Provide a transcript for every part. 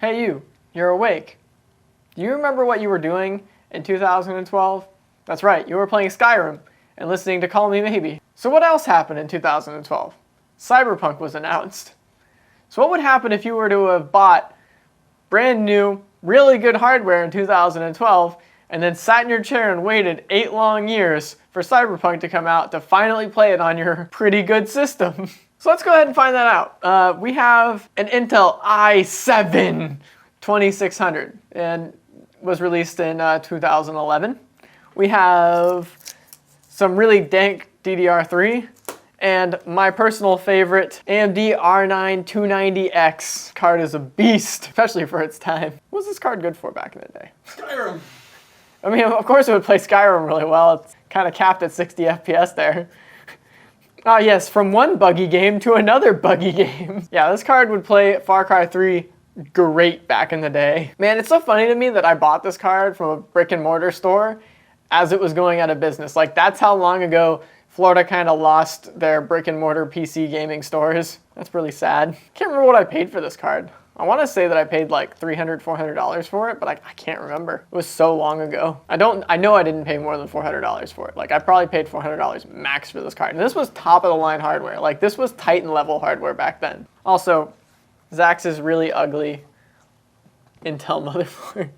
Hey you, you're awake. Do you remember what you were doing in 2012? That's right, you were playing Skyrim and listening to Call Me Maybe. So what else happened in 2012? Cyberpunk was announced. So what would happen if you were to have bought brand new, really good hardware in 2012 and then sat in your chair and waited 8 long years for Cyberpunk to come out to finally play it on your pretty good system? So let's go ahead and find that out. We have an Intel i7 2600 and was released in 2011. We have some really dank DDR3 and my personal favorite AMD R9 290X card is a beast, especially for its time. What was this card good for back in the day? Skyrim. I mean, of course it would play Skyrim really well. It's kind of capped at 60 FPS there. Ah yes, from one buggy game to another buggy game. Yeah, this card would play Far Cry 3 great back in the day. Man, it's so funny to me that I bought this card from a brick and mortar store as it was going out of business. Like, that's how long ago Florida kind of lost their brick and mortar PC gaming stores. That's really sad. Can't remember what I paid for this card. I want to say that I paid like $300, $400 for it, but I can't remember. It was so long ago. I know I didn't pay more than $400 for it. Like, I probably paid $400 max for this card. And this was top of the line hardware. Like, this was Titan level hardware back then. Also, Zax's really ugly Intel motherboard.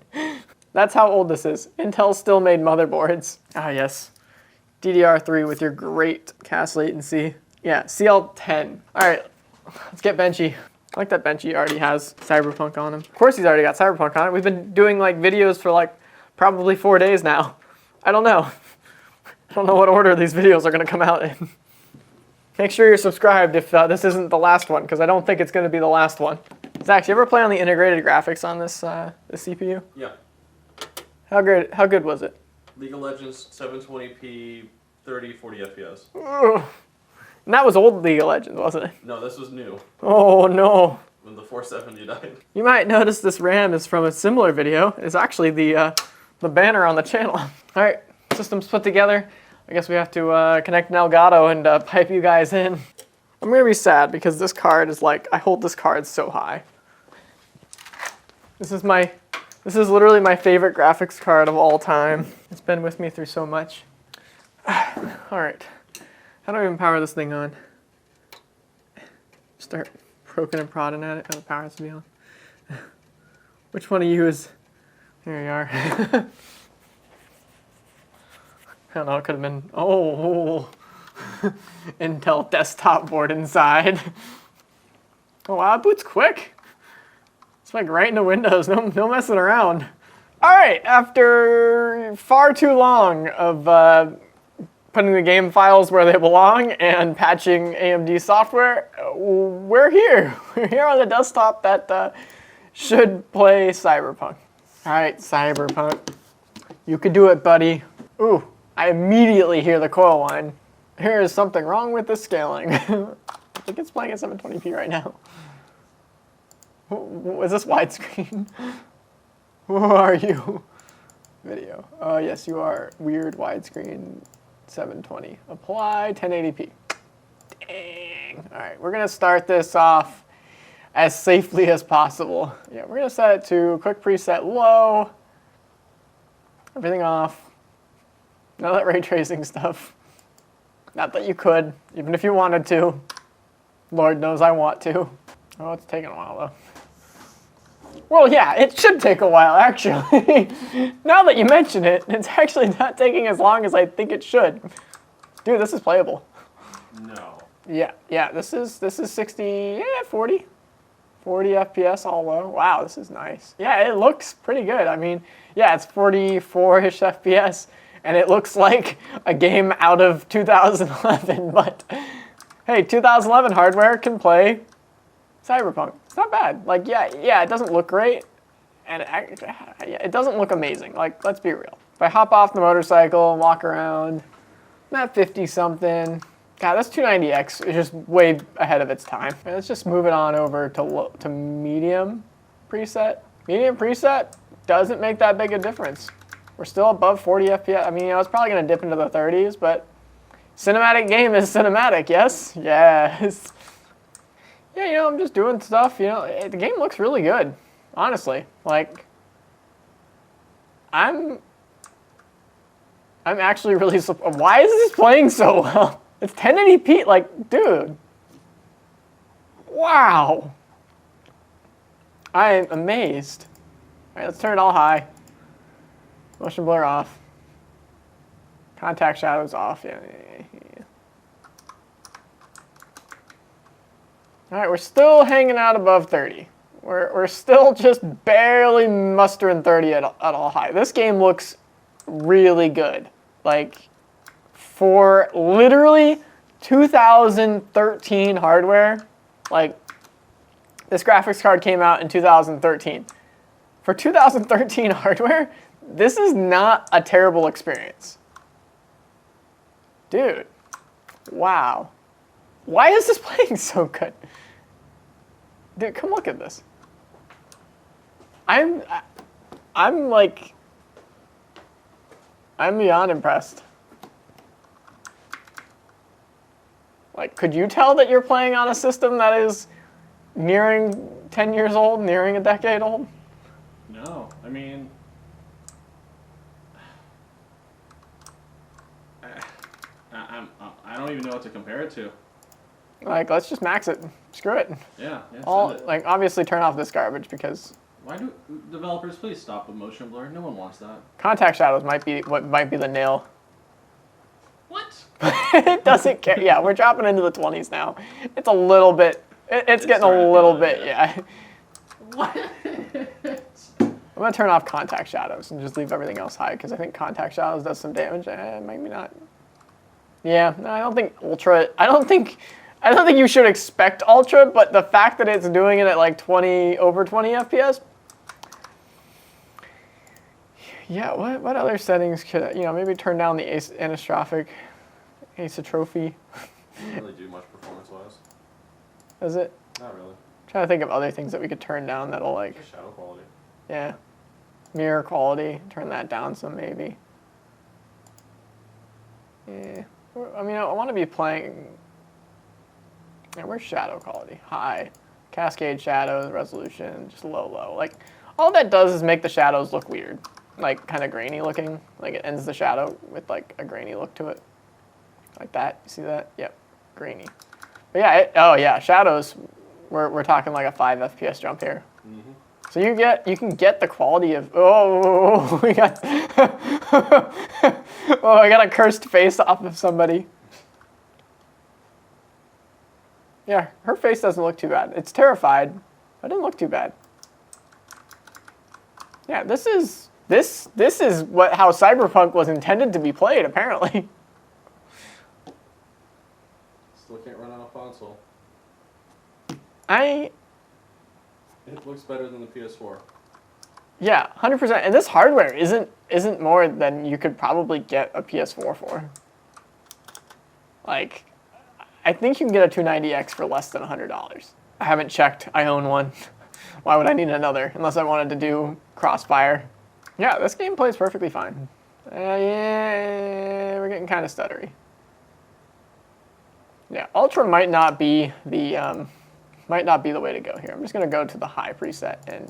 That's how old this is. Intel still made motherboards. Ah yes, DDR3 with your great cast latency. Yeah, CL10. All right, let's get Benchy. I like that Benchy already has Cyberpunk on him. Of course he's already got Cyberpunk on it. We've been doing like videos for like probably 4 days now. I don't know. I don't know what order these videos are gonna come out in. Make sure you're subscribed if this isn't the last one, because I don't think it's gonna be the last one. Zach, you ever play on the integrated graphics on this CPU? Yeah. How good was it? League of Legends 720p 30 40 FPS. Ugh. And that was old League of Legends, wasn't it? No, this was new. Oh no. When the 470 died. You might notice this RAM is from a similar video. It's actually the banner on the channel. All right, systems put together. I guess we have to connect an Elgato and pipe you guys in. I'm gonna be sad because this card is like, I hold this card so high. This is literally my favorite graphics card of all time. It's been with me through so much. All right, how do I even power this thing on? Start poking and prodding at it. Oh, the power has to be on. Which one of you is, there you are. I don't know, it could have been, oh. Intel desktop board inside. Oh wow, it boots quick. It's like right into Windows, no messing around. All right, after far too long of putting the game files where they belong and patching AMD software, we're here. We're here on the desktop that should play Cyberpunk. All right, Cyberpunk. You could do it, buddy. Ooh, I immediately hear the coil whine. Here is something wrong with the scaling. I think it's playing at 720p right now. Is this widescreen? Who are you? Video. Oh yes, you are. Weird widescreen 720. Apply 1080p. Dang. All right, we're gonna start this off as safely as possible. Yeah, we're gonna set it to quick preset low. Everything off. None of that ray tracing stuff. Not that you could, even if you wanted to. Lord knows I want to. Oh, it's taking a while though. Well, yeah, it should take a while actually. Now that you mention it, it's actually not taking as long as I think it should. Dude, this is playable. No. Yeah, this is 60, yeah, 40 FPS all low. Wow, this is nice. Yeah, it looks pretty good. I mean, yeah, it's 44-ish FPS. And it looks like a game out of 2011, but hey, 2011 hardware can play Cyberpunk. It's not bad. Like, yeah, it doesn't look great, and it doesn't look amazing. Like, let's be real. If I hop off the motorcycle and walk around, I'm at 50-something. God, this 290X is just way ahead of its time. And let's just move it on over to medium preset. Medium preset doesn't make that big a difference. We're still above 40 FPS. I mean, it's probably going to dip into the 30s, but cinematic game is cinematic, yes? Yes. Yeah, I'm just doing stuff, the game looks really good. Honestly, like, I'm actually really surprised. Why is this playing so well? It's 1080p, like, dude. Wow. I am amazed. All right, let's turn it all high. Motion blur off. Contact shadows off. Yeah. All right, we're still hanging out above 30. We're still just barely mustering 30 at all high. This game looks really good. Like, for literally 2013 hardware, like, this graphics card came out in 2013. For 2013 hardware, this is not a terrible experience. Dude, wow. Why is this playing so good? Dude, come look at this. I'm beyond impressed. Like, could you tell that you're playing on a system that is nearing 10 years old, nearing a decade old? No, I mean, I don't even know what to compare it to. Like, let's just max it. Screw it. Yeah, All, send it. like, obviously turn off this garbage because Why do developers please stop with motion blur? No one wants that. contact shadows might be what might be the nail. What? It doesn't care. Yeah, we're dropping into the 20s now. It's a little bit. It's getting starting a to little feel bit. it, Yeah. What? I'm gonna turn off contact shadows and just leave everything else high because I think contact shadows does some damage. Maybe not. Yeah, no, I don't think ultra. I don't think you should expect ultra, but the fact that it's doing it at like over 20 FPS. Yeah, what other settings could maybe turn down the anisotrophy. Doesn't really do much performance-wise. Is it? Not really. Trying to think of other things that we could turn down that'll like. Just shadow quality. Yeah. Mirror quality, turn that down some maybe. Yeah. I mean, I want to be playing. Yeah, where's shadow quality? High. Cascade shadows, resolution, just low. Like, all that does is make the shadows look weird. Like, kind of grainy looking. Like, it ends the shadow with, like, a grainy look to it. Like that. You see that? Yep. Grainy. But yeah, oh yeah, shadows, we're talking like a 5 FPS jump here. Mm-hmm. So you can get the quality of, we got, oh, I got a cursed face off of somebody. Yeah, her face doesn't look too bad. It's terrified, but it didn't look too bad. Yeah, this is how Cyberpunk was intended to be played, apparently. Still can't run on a console. It looks better than the PS4. Yeah, 100%. And this hardware isn't more than you could probably get a PS4 for. Like, I think you can get a 290X for less than $100. I haven't checked. I own one. Why would I need another? Unless I wanted to do Crossfire. Yeah, this game plays perfectly fine. Yeah, we're getting kind of stuttery. Yeah, Ultra might not be the way to go here. I'm just gonna go to the high preset and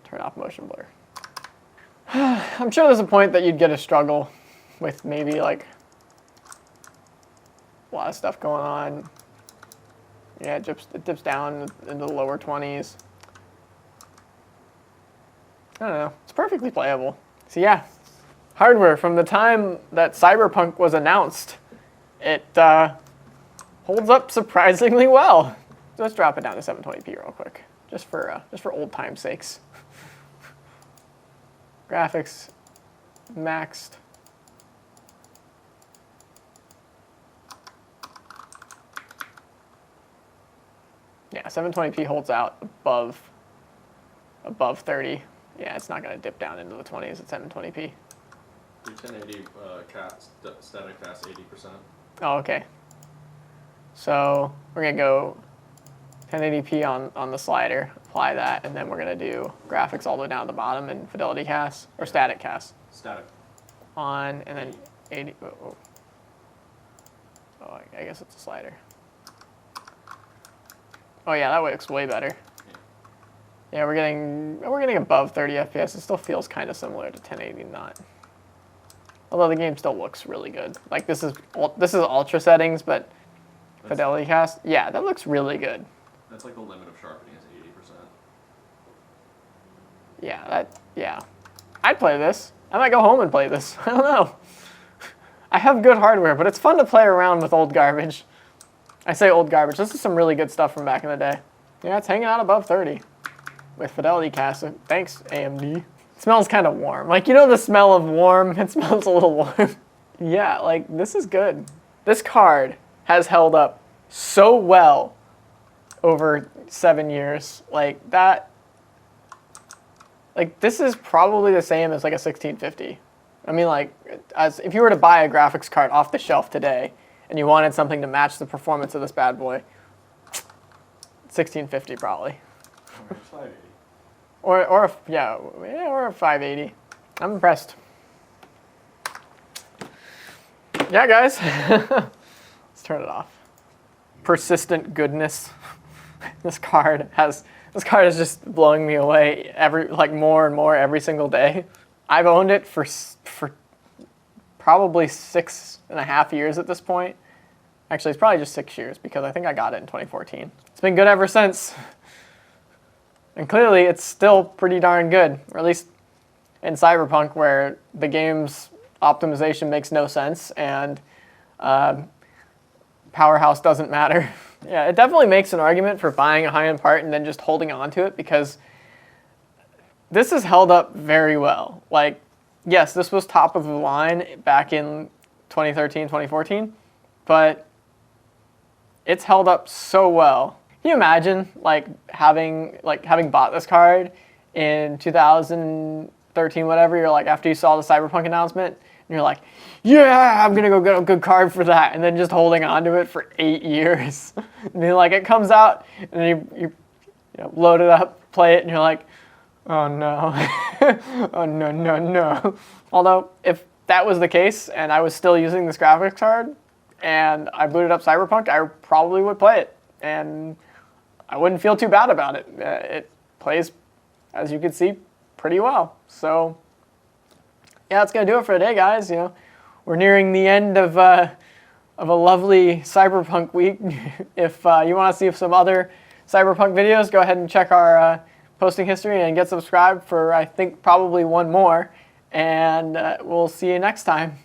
turn off motion blur. I'm sure there's a point that you'd get a struggle with maybe like a lot of stuff going on. Yeah, it dips down into the lower 20s. I don't know. It's perfectly playable. So yeah, hardware from the time that Cyberpunk was announced, it holds up surprisingly well. So let's drop it down to 720p real quick, just for old time's sakes. Graphics maxed. Yeah, 720p holds out above 30. Yeah, it's not going to dip down into the 20s at 720p. Your 1080 static cast 80%. Oh, okay. So we're going to go 1080p on the slider, apply that, and then we're going to do graphics all the way down to the bottom and fidelity cast, or static cast. Static. On, and then 80. Oh, I guess it's a slider. Oh yeah, that looks way better. Yeah, we're getting above 30 FPS. It still feels kind of similar to 1080 not. Although the game still looks really good. Like this is ultra settings, but fidelity cast. Yeah, that looks really good. That's like the limit of sharpening is 80%. Yeah, I'd play this. I might go home and play this. I don't know. I have good hardware, but it's fun to play around with old garbage. I say old garbage. This is some really good stuff from back in the day. Yeah, it's hanging out above 30 with fidelity cast. Thanks, AMD. It smells kind of warm. Like, you know the smell of warm? It smells a little warm. Yeah, like, this is good. This card has held up so well over 7 years. Like, that... Like, this is probably the same as, like, a 1650. I mean, like, if you were to buy a graphics card off the shelf today and you wanted something to match the performance of this bad boy, 1650 probably. Or 580. Or a 580. I'm impressed. Yeah, guys. Let's turn it off. Persistent goodness. This card is just blowing me away more and more every single day. I've owned it for probably 6.5 years at this point. Actually, it's probably just 6 years because I think I got it in 2014. It's been good ever since. And clearly, it's still pretty darn good, or at least in Cyberpunk, where the game's optimization makes no sense and powerhouse doesn't matter. Yeah, it definitely makes an argument for buying a high-end part and then just holding on to it because this has held up very well. Like, yes, this was top of the line back in 2013, 2014, but it's held up so well. Can you imagine having bought this card in 2013, whatever? You're like, after you saw the Cyberpunk announcement, and you're like, yeah, I'm gonna go get a good card for that, and then just holding on to it for 8 years. And then like it comes out, and you load it up, play it, and you're like, oh no, oh no. Although if that was the case, and I was still using this graphics card, and I booted up Cyberpunk, I probably would play it, and I wouldn't feel too bad about it. It plays, as you can see, pretty well. So yeah, that's gonna do it for today, guys. We're nearing the end of a lovely Cyberpunk week. If you want to see some other Cyberpunk videos, go ahead and check our posting history and get subscribed for, I think, probably one more. And we'll see you next time.